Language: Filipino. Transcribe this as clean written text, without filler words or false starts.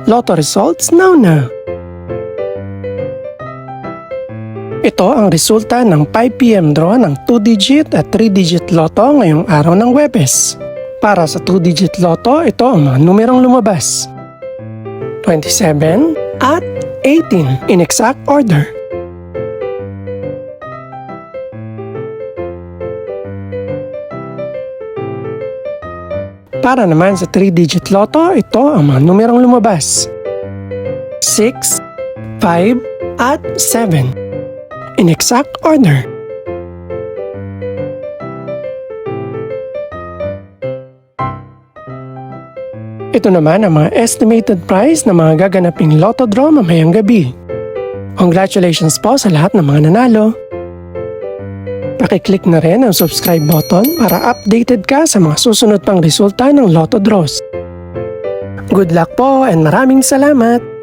Lotto results now. Ito ang resulta ng 5 PM draw ng 2-digit at 3-digit lotto ngayong araw ng Huwebes. Para sa 2-digit lotto, ito ang mga numerong lumabas: 27 at 18 in exact order. Para naman sa 3-digit lotto, ito ang mga numerong lumabas: 6, 5 at 7 in exact order. Ito naman ang mga estimated price ng mga gaganaping lotto draw mamayang gabi. Congratulations po sa lahat ng mga nanalo. Pakiclick na rin ang subscribe button para updated ka sa mga susunod pang resulta ng lotto draws. Good luck po and maraming salamat!